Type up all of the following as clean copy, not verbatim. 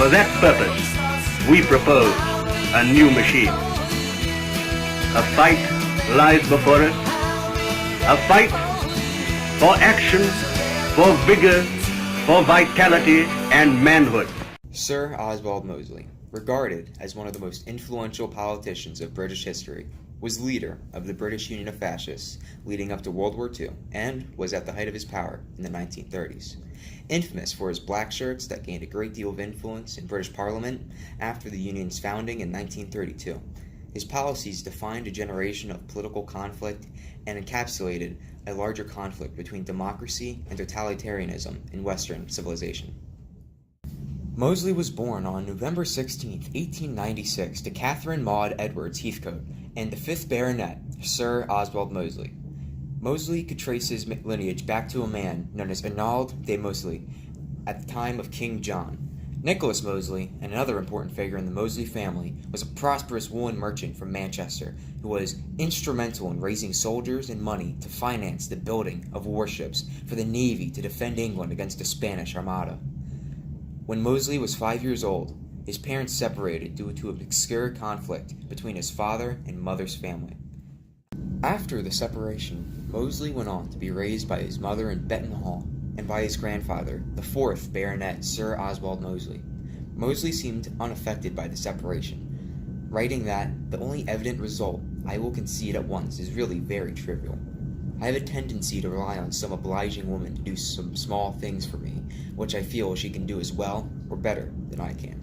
For that purpose, we propose a new machine. A fight lies before us, a fight for action, for vigor, for vitality and manhood. Sir Oswald Mosley, regarded as one of the most influential politicians of British history, was leader of the British Union of Fascists leading up to World War II and was at the height of his power in the 1930s. Infamous for his black shirts that gained a great deal of influence in British Parliament after the Union's founding in 1932. His policies defined a generation of political conflict and encapsulated a larger conflict between democracy and totalitarianism in Western civilization. Mosley was born on November 16, 1896, to Catherine Maud Edwards Heathcote and the 5th Baronet, Sir Oswald Mosley. Mosley could trace his lineage back to a man known as Arnauld de Mosley at the time of King John. Nicholas Mosley, and another important figure in the Mosley family, was a prosperous woolen merchant from Manchester who was instrumental in raising soldiers and money to finance the building of warships for the Navy to defend England against the Spanish Armada. When Mosley was 5 years old, his parents separated due to an obscure conflict between his father and mother's family. After the separation, Mosley went on to be raised by his mother in Betton Hall and by his grandfather, the 4th Baronet Sir Oswald Mosley. Mosley seemed unaffected by the separation, writing that the only evident result, I will concede at once, is really very trivial. I have a tendency to rely on some obliging woman to do some small things for me, which I feel she can do as well or better than I can.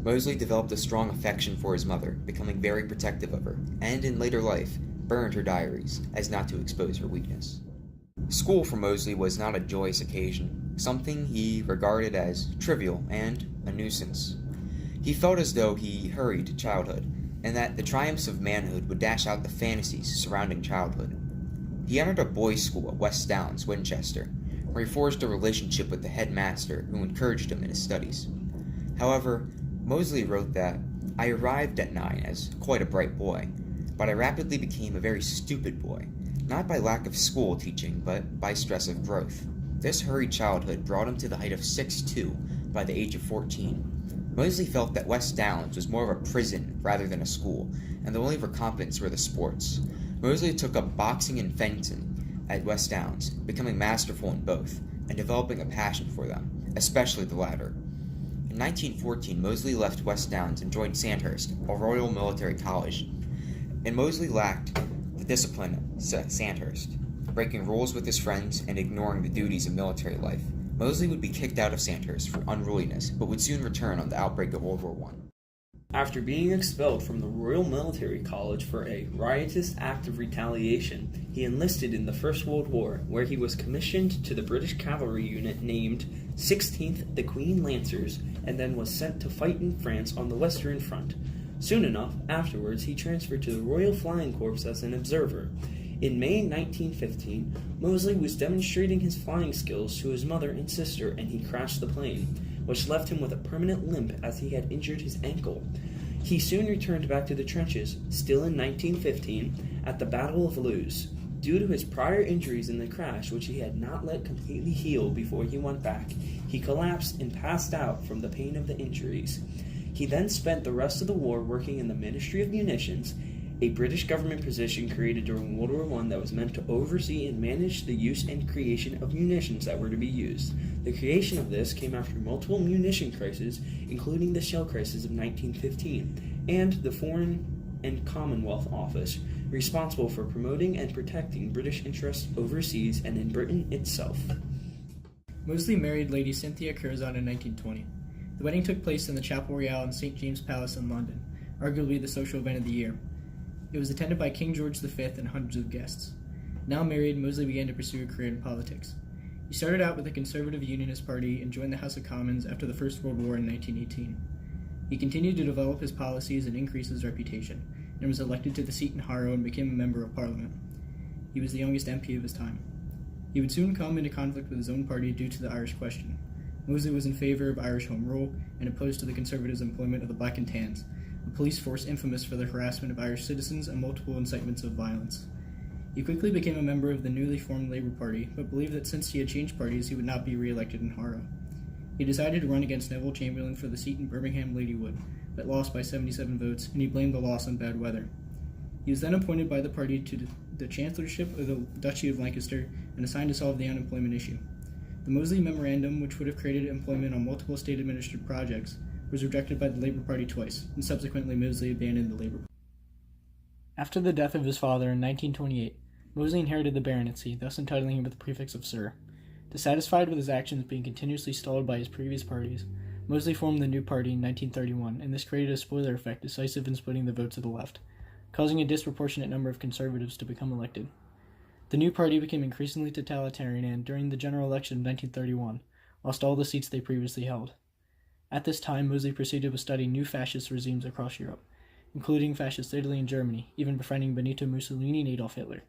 Mosley developed a strong affection for his mother, becoming very protective of her, and in later life, burned her diaries as not to expose her weakness. School for Mosley was not a joyous occasion, something he regarded as trivial and a nuisance. He felt as though he hurried to childhood, and that the triumphs of manhood would dash out the fantasies surrounding childhood. He entered a boys' school at West Downs, Winchester, where he forged a relationship with the headmaster who encouraged him in his studies. However, Mosley wrote that, I arrived at 9 as quite a bright boy, but I rapidly became a very stupid boy, not by lack of school teaching, but by stress of growth. This hurried childhood brought him to the height of 6'2" by the age of 14. Mosley felt that West Downs was more of a prison rather than a school, and the only recompense were the sports. Mosley took up boxing and fencing at West Downs, becoming masterful in both, and developing a passion for them, especially the latter. In 1914, Mosley left West Downs and joined Sandhurst, a Royal Military College, and Mosley lacked the discipline at Sandhurst, breaking rules with his friends and ignoring the duties of military life. Mosley would be kicked out of Sandhurst for unruliness, but would soon return on the outbreak of World War I. After being expelled from the Royal Military College for a riotous act of retaliation, he enlisted in the First World War, where he was commissioned to the British cavalry unit named 16th the Queen Lancers, and then was sent to fight in France on the Western Front. Soon enough, afterwards, he transferred to the Royal Flying Corps as an observer. In May 1915, Mosley was demonstrating his flying skills to his mother and sister, and he crashed the plane, which left him with a permanent limp as he had injured his ankle. He soon returned back to the trenches, still in 1915, at the Battle of Loos. Due to his prior injuries in the crash, which he had not let completely heal before he went back, he collapsed and passed out from the pain of the injuries. He then spent the rest of the war working in the Ministry of Munitions, a British government position created during World War I that was meant to oversee and manage the use and creation of munitions that were to be used. The creation of this came after multiple munition crises, including the shell crisis of 1915, and the Foreign and Commonwealth Office, responsible for promoting and protecting British interests overseas and in Britain itself. Mosley married Lady Cynthia Curzon in 1920. The wedding took place in the Chapel Royal in St. James's Palace in London, arguably the social event of the year. It was attended by King George V and hundreds of guests. Now married, Mosley began to pursue a career in politics. He started out with the Conservative Unionist Party and joined the House of Commons after the First World War in 1918. He continued to develop his policies and increase his reputation, and was elected to the seat in Harrow and became a member of Parliament. He was the youngest MP of his time. He would soon come into conflict with his own party due to the Irish question. Mosley was in favor of Irish Home Rule and opposed to the Conservatives' employment of the Black and Tans, a police force infamous for the harassment of Irish citizens and multiple incitements of violence. He quickly became a member of the newly formed Labour Party, but believed that since he had changed parties, he would not be re-elected in Harrow. He decided to run against Neville Chamberlain for the seat in Birmingham Ladywood, but lost by 77 votes, and he blamed the loss on bad weather. He was then appointed by the party to the Chancellorship of the Duchy of Lancaster and assigned to solve the unemployment issue. The Mosley Memorandum, which would have created employment on multiple state-administered projects, was rejected by the Labour Party twice, and subsequently Mosley abandoned the Labour Party. After the death of his father in 1928, Mosley inherited the baronetcy, thus entitling him with the prefix of Sir. Dissatisfied with his actions being continuously stalled by his previous parties, Mosley formed the new party in 1931, and this created a spoiler effect decisive in splitting the votes of the left, causing a disproportionate number of conservatives to become elected. The new party became increasingly totalitarian and, during the general election of 1931, lost all the seats they previously held. At this time, Mosley proceeded with studying new fascist regimes across Europe, including fascist Italy and Germany, even befriending Benito Mussolini and Adolf Hitler.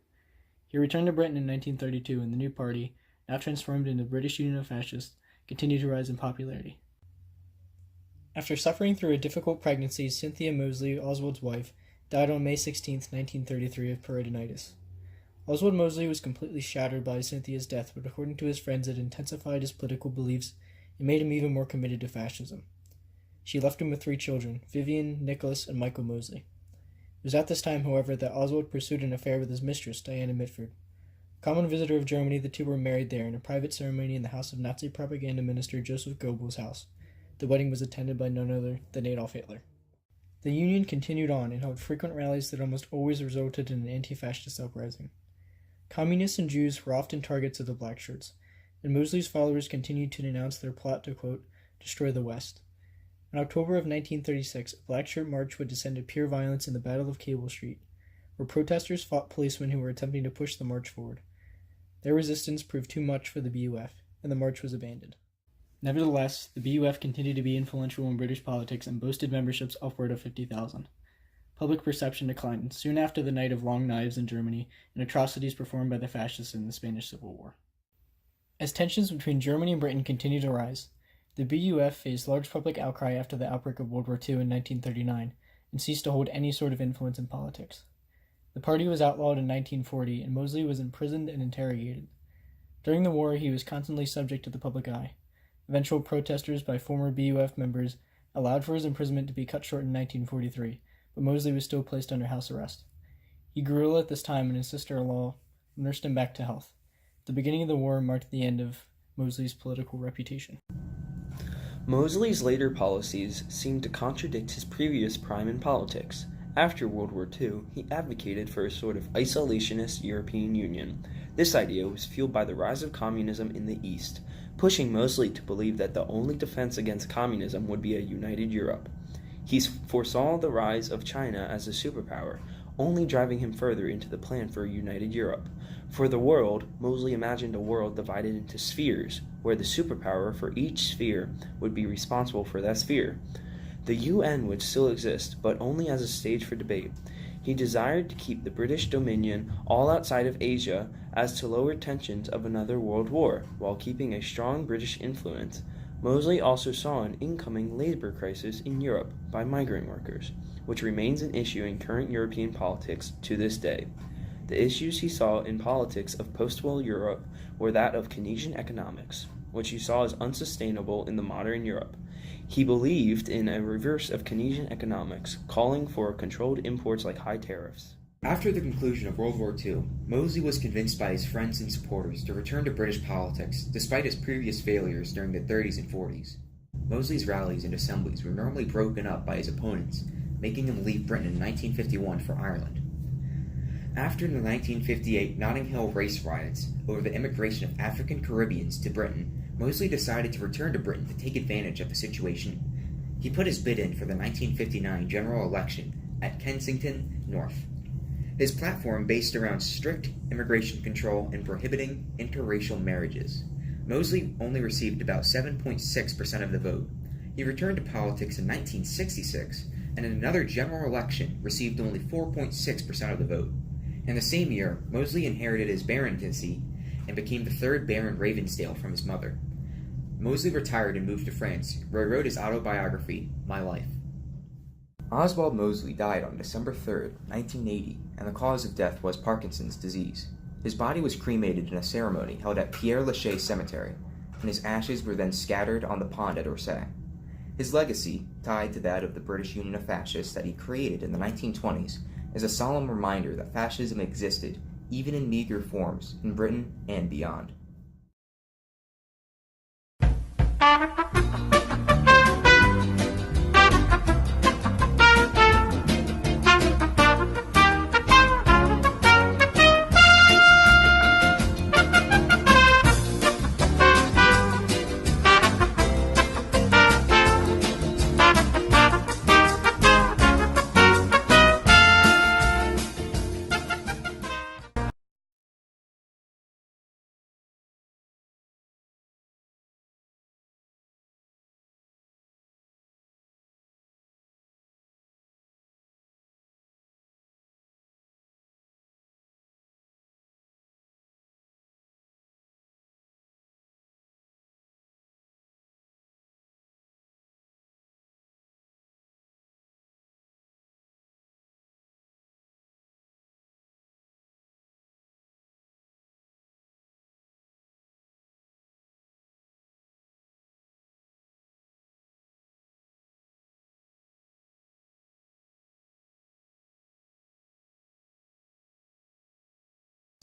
He returned to Britain in 1932, and the new party, now transformed into the British Union of Fascists, continued to rise in popularity. After suffering through a difficult pregnancy, Cynthia Mosley, Oswald's wife, died on May 16, 1933 of peritonitis. Oswald Mosley was completely shattered by Cynthia's death, but according to his friends it intensified his political beliefs and made him even more committed to fascism. She left him with 3 children, Vivian, Nicholas, and Michael Mosley. It was at this time, however, that Oswald pursued an affair with his mistress, Diana Mitford. Common visitor of Germany, the two were married there in a private ceremony in the house of Nazi propaganda minister Joseph Goebbels' house. The wedding was attended by none other than Adolf Hitler. The Union continued on and held frequent rallies that almost always resulted in an anti-fascist uprising. Communists and Jews were often targets of the Black Shirts, and Mosley's followers continued to denounce their plot to, quote, destroy the West. In October of 1936, a Black Shirt march would descend to pure violence in the Battle of Cable Street, where protesters fought policemen who were attempting to push the march forward. Their resistance proved too much for the BUF, and the march was abandoned. Nevertheless, the BUF continued to be influential in British politics and boasted memberships upward of 50,000. Public perception declined soon after the Night of Long Knives in Germany and atrocities performed by the fascists in the Spanish Civil War. As tensions between Germany and Britain continued to rise, the BUF faced large public outcry after the outbreak of World War II in 1939 and ceased to hold any sort of influence in politics. The party was outlawed in 1940, and Mosley was imprisoned and interrogated. During the war, he was constantly subject to the public eye. Eventual protesters by former BUF members allowed for his imprisonment to be cut short in 1943, but Mosley was still placed under house arrest. He grew ill at this time, and his sister-in-law nursed him back to health. The beginning of the war marked the end of Mosley's political reputation. Mosley's later policies seemed to contradict his previous prime in politics. After World War II, he advocated for a sort of isolationist European Union. This idea was fueled by the rise of communism in the East, pushing Mosley to believe that the only defense against communism would be a united Europe. He foresaw the rise of China as a superpower, only driving him further into the plan for a united Europe. For the world, Mosley imagined a world divided into spheres, where the superpower for each sphere would be responsible for that sphere. The UN would still exist, but only as a stage for debate. He desired to keep the British dominion all outside of Asia as to lower tensions of another world war, while keeping a strong British influence. Mosley also saw an incoming labor crisis in Europe by migrant workers, which remains an issue in current European politics to this day. The issues he saw in politics of post-war Europe were that of Keynesian economics, which he saw as unsustainable in the modern Europe. He believed in a reverse of Keynesian economics, calling for controlled imports like high tariffs. After the conclusion of World War II, Mosley was convinced by his friends and supporters to return to British politics, despite his previous failures during the 30s and 40s. Mosley's rallies and assemblies were normally broken up by his opponents, making him leave Britain in 1951 for Ireland. After the 1958 Notting Hill race riots over the immigration of African Caribbeans to Britain, Mosley decided to return to Britain to take advantage of the situation. He put his bid in for the 1959 general election at Kensington North. His platform based around strict immigration control and prohibiting interracial marriages. Mosley only received about 7.6% of the vote. He returned to politics in 1966, and in another general election received only 4.6% of the vote. In the same year, Mosley inherited his baronetcy and became the third Baron Ravensdale from his mother. Mosley retired and moved to France, where he wrote his autobiography, My Life. Oswald Mosley died on December 3, 1980, and the cause of death was Parkinson's disease. His body was cremated in a ceremony held at Père Lachaise Cemetery. and his ashes were then scattered on the pond at Orsay. His legacy, tied to that of the British Union of Fascists that he created in the 1920s, is a solemn reminder that fascism existed, even in meager forms, in Britain and beyond.